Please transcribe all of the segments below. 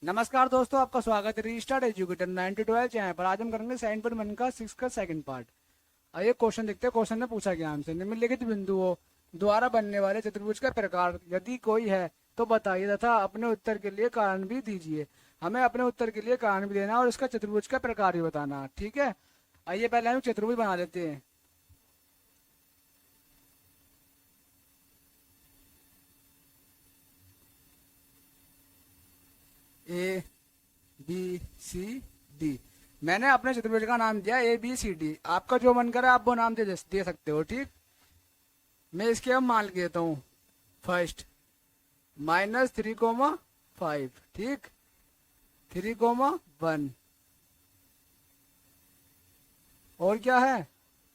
नमस्कार दोस्तों, आपका स्वागत है रीस्टार्ट एजुकेटर 9 to 12 चैनल पर। आज हम करेंगे साइन पर मन का 6 का सेकंड पार्ट। आइए क्वेश्चन देखते हैं। क्वेश्चन ने पूछा गया हमसे, निम्नलिखित बिंदुओं द्वारा बनने वाले चतुर्भुज का प्रकार यदि कोई है तो बताइए तथा अपने उत्तर के लिए कारण भी दीजिए। हमें अपने उत्तर के लिए कारण भी देना और इसका चतुर्भुज का प्रकार भी बताना, ठीक है। आइए पहले हम चतुर्भुज बना लेते हैं। A B C D. मैंने अपने चतुर्भुज का नाम दिया ए बी सी डी। आपका जो मन करे आप वो नाम दे सकते हो, ठीक। मैं इसके अब मान लेता हूँ। फर्स्ट -3,5, ठीक। 3,1 और क्या है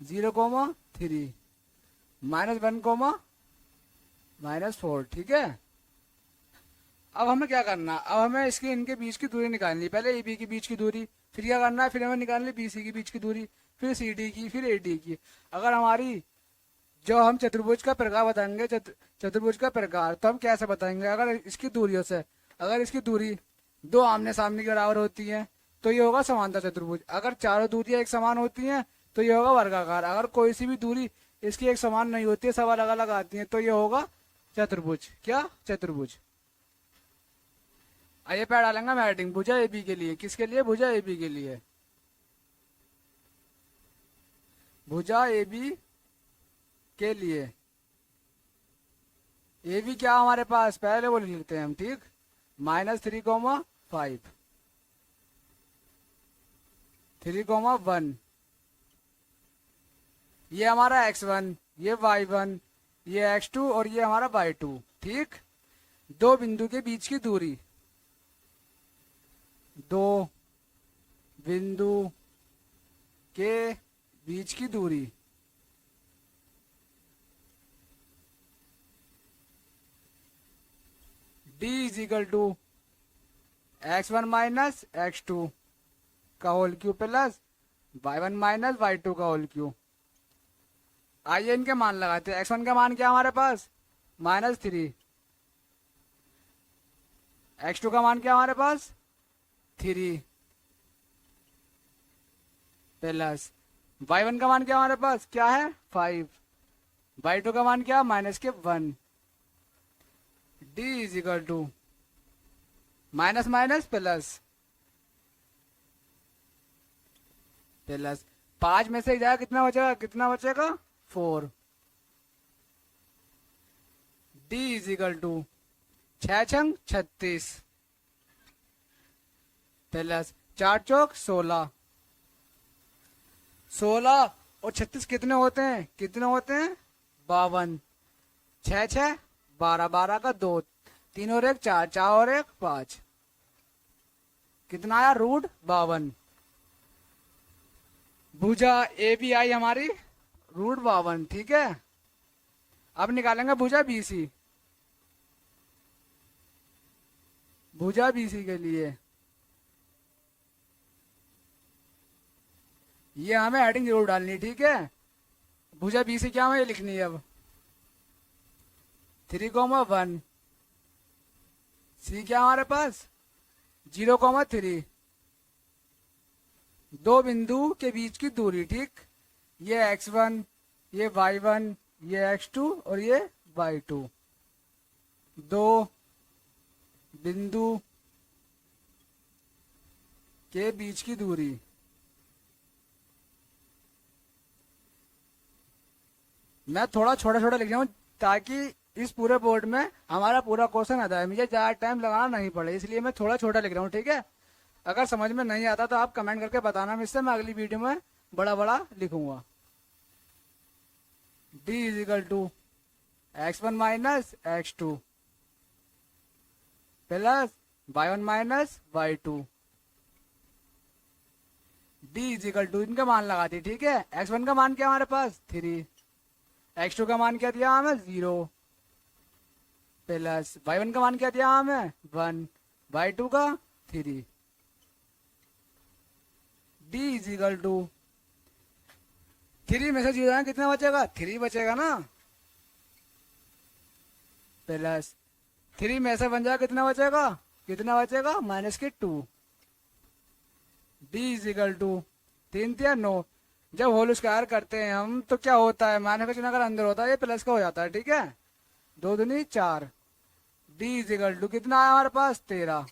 0,3 -1,-4, ठीक है। अब हमें क्या करना, अब हमें इसके इनके बीच की दूरी निकालनी। पहले ए बी के बीच की दूरी, फिर क्या करना है, फिर हमें निकालनी बी सी के बीच की दूरी, फिर सी डी की, फिर ए डी की। अगर हमारी जो हम चतुर्भुज का प्रकार बताएंगे, चतुर्भुज का प्रकार तो हम कैसे बताएंगे, अगर इसकी दूरियों से। अगर इसकी दूरी दो आमने सामने के बराबर होती है तो ये होगा समांतर चतुर्भुज। अगर चारों दूरियां एक समान होती हैं तो ये होगा वर्गाकार। अगर कोई सी भी दूरी इसकी एक समान नहीं होती है, सब अलग अलग आती है, तो ये होगा चतुर्भुज। क्या चतुर्भुज। आइए पैर डालेंगे मैं हेडिंग भुजा ए बी के लिए। किसके लिए, भुजा ए बी के लिए। भुजा ए बी के लिए। ए बी क्या हमारे पास, पहले वो लिख लेते हैं हम, ठीक। -3,5, 3,1, ये हमारा x1, ये y1, ये x2 और ये हमारा y2, ठीक। दो बिंदु के बीच की दूरी, दो बिंदु के बीच की दूरी d = x1 - x2 का whole cube plus y1 - y2 का होल क्यूब। आइए इनके मान लगाते हैं। x1 का मान क्या हमारे पास -3, x2 का मान क्या हमारे पास 3 प्लस y1 का मान क्या हमारे पास क्या है 5, y2 का मान क्या -1। d = minus minus plus plus 5 में से जाएगा कितना बचेगा, 4। d = 6 × 36 प्लस 4 चौक 16। 16 और 36 कितने होते हैं, 52। 6 6 12, 12 का 2, 3 और 1 4, 4 और 1 5, कितना आया √52। भुजा ए बी आई हमारी √52, ठीक है। अब निकालेंगे भुजा बी सी। भुजा बी सी के लिए ये हमें हेडिंग जरूर डालनी, ठीक है। भुजा बी सी क्या हमें लिखनी है अब 3,1, सी क्या हमारे पास 0,3, दो बिंदु के बीच की दूरी, ठीक। ये x1, ये y1, ये x2 और ये y2। दो बिंदु के बीच की दूरी मैं थोड़ा छोटा छोटा लिख रहा हूँ ताकि इस पूरे बोर्ड में हमारा पूरा क्वेश्चन आता है, मुझे ज्यादा टाइम लगाना नहीं पड़े, इसलिए मैं थोड़ा छोटा लिख रहा हूँ, ठीक है। अगर समझ में नहीं आता तो आप कमेंट करके बताना, इससे मैं अगली वीडियो में बड़ा बड़ा लिखूंगा। d = x1 - x2 plus y1 - y2। d = इनका मान लगाते, ठीक है। x1 का मान क्या हमारे पास 3, x2 का मान क्या दिया हमें 0 प्लस y1 का मान क्या दिया हमें 1, y2 का 3। d = 3 में से 0 कितना बचेगा 3 बचेगा ना, प्लस 3 में से बन जाएगा कितना बचेगा कितना बचेगा -2। D is equal to 3 3 9। जब होल स्क्वायर करते हैं हम तो क्या होता है, माइनस का चिन्ह अगर अंदर होता है ये प्लस का हो जाता है, ठीक है। 2 दूनी 4। डी इज इक्वल टू कितना है हमारे पास 13,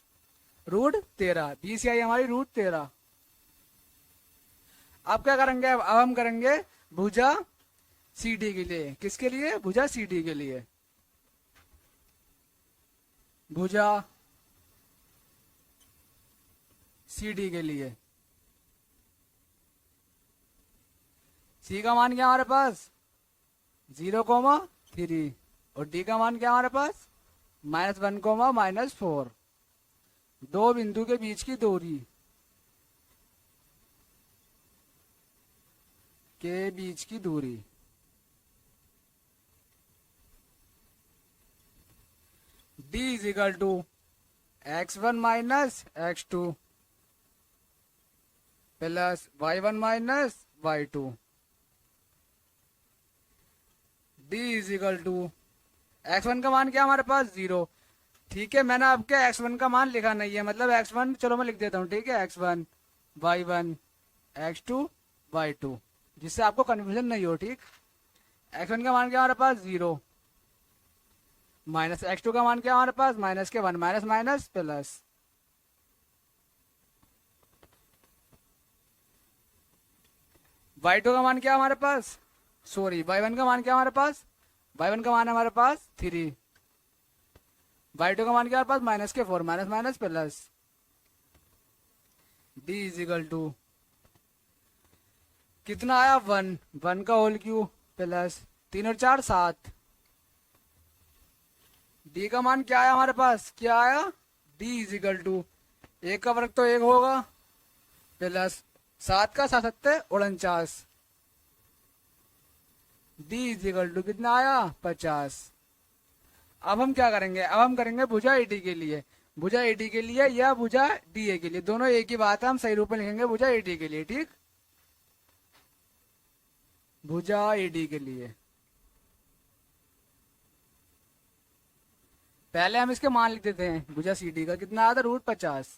√13। बी सी आई हमारी √13। अब क्या करेंगे, अब हम करेंगे भुजा सी डी के लिए। किसके लिए, भुजा सी डी के लिए। भुजा सी डी के लिए सी का मान क्या हमारे पास 0,3 और डी का मान क्या हमारे पास -1, -4। दो बिंदु के बीच की दूरी d is equal to x1 - x2 plus y1 - y2। d is equal to x1 का मान क्या हमारे पास 0, ठीक है। मैंने आपके x1 का मान लिखा नहीं है, मतलब x1 चलो मैं लिख देता हूँ, ठीक है। x1 y1 x2 y2, जिससे आपको कंफ्यूजन नहीं हो, ठीक। x1 का मान क्या हमारे पास 0, माइनस x2 का मान क्या हमारे पास -1, माइनस माइनस प्लस। y2 का मान क्या हमारे पास, सॉरी y1 का मान क्या हमारे पास, y1 का मान हमारे पास 3, y2 का मान क्या हमारे पास -4, minus minus plus. d is equal to कितना आया 1 का होल क्यूब प्लस 3 और 4 7। d का मान क्या आया हमारे पास, क्या आया d इज इक्वल टू 1 का वर्ग तो 1 होगा प्लस 7 का 7 7 49। d इज इक्वल टू कितना आया 50। अब हम क्या करेंगे, अब हम करेंगे भुजा एडी के लिए। भुजा एडी के लिए या भुजा डी ए के लिए, दोनों एक ही बात है, हम सही रूप में लिखेंगे भुजा एडी के लिए, ठीक। भुजा एडी के लिए पहले हम इसके मान लिख देते हैं। भुजा सी डी का कितना आया था √50।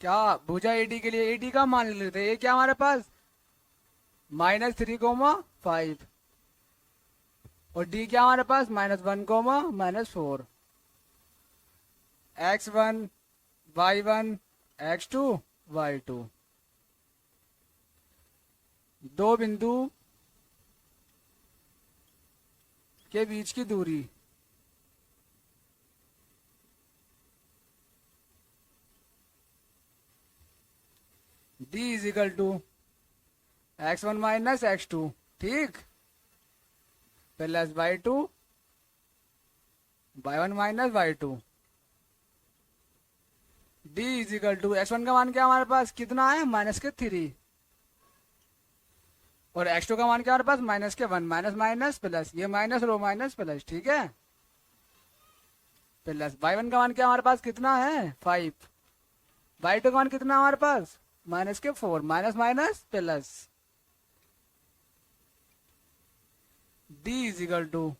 क्या भुजा एडी के लिए एडी का मान लिख लेते हैं, ये क्या हमारे पास -3,5 और डी क्या हमारे पास -1, -4। x1 y1 x2 y2 दो बिंदु के बीच की दूरी d is equal to x1 - x2, ठीक, plus y2 y1 - y2। d is equal to x1 का मान क्या हमारे पास कितना है -3 और x2 का मान क्या हमारे पास -1, माइनस माइनस प्लस, ये माइनस रो माइनस प्लस, ठीक है। प्लस y1 का मान क्या हमारे पास कितना है 5, y2 का मान कितना हमारे पास -4, minus minus plus. d is equal to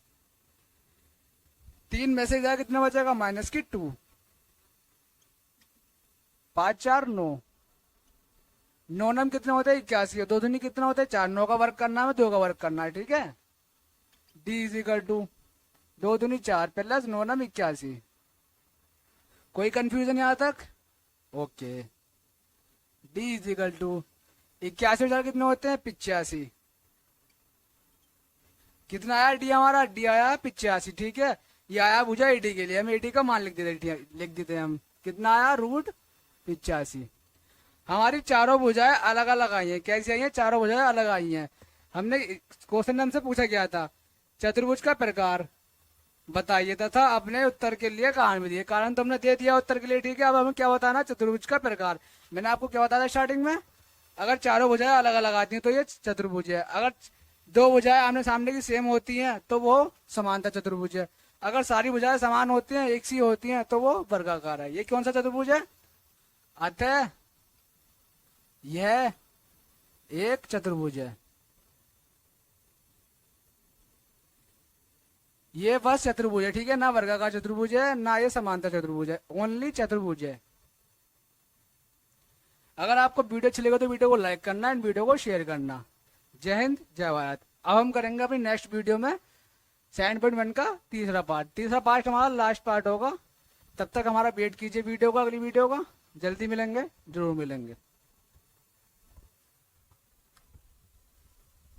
3 में से कितना बचेगा -2, 5 4 9, 9 नम कितने होते हैं 81, 2 दूनी कितना होता है 4, 9 का वर्क करना है 2 का वर्क करना है, ठीक है। d इज इक्वल टू 2 दूनी 4 प्लस 9 नम 81। कोई कंफ्यूजन यहाँ तक, okay. d is equal to 81 कितने होते हैं 85। कितना आया डी हमारा, डी आया 85, ठीक है। ये आया भुजा एडी के लिए, हम एडी का मान लिख देते हैं हम, कितना आया √85। हमारी चारों भुजाएं अलग अलग आई हैं, कैसी आई हैं, चारों भुजाएं अलग आई हैं। हमने क्वेश्चन हमसे पूछा गया था चतुर्भुज का प्रकार बताइए तथा अपने उत्तर के लिए कारण भी दिए। कारण तो हमने दे दिया उत्तर के लिए, ठीक है। अब हमें क्या बताना, चतुर्भुज का प्रकार। मैंने आपको क्या बताया स्टार्टिंग में, अगर चारों भुजाएं अलग अलग आती हैं तो ये चतुर्भुज है। अगर दो भुजाएं आमने सामने की सेम होती हैं तो वो समानता चतुर्भुज है। अगर सारी भुजाएं समान होती हैं, एक सी होती हैं, तो वो वर्गाकार है। ये कौन सा चतुर्भुज है, अतः यह एक चतुर्भुज है। ये बस चतुर्भुज है, ठीक है, ना वर्गाकार चतुर्भुज है ना ये समांतर चतुर्भुज है, ओनली चतुर्भुज है। अगर आपको वीडियो अच्छी लगे तो वीडियो को लाइक करना एंड वीडियो को शेयर करना। जय हिंद जय भारत। अब हम करेंगे अपनी नेक्स्ट वीडियो में 7.1 का तीसरा पार्ट हमारा लास्ट पार्ट होगा। तब तक हमारा वेट कीजिए वीडियो का, अगली वीडियो का। जल्दी मिलेंगे, जरूर मिलेंगे।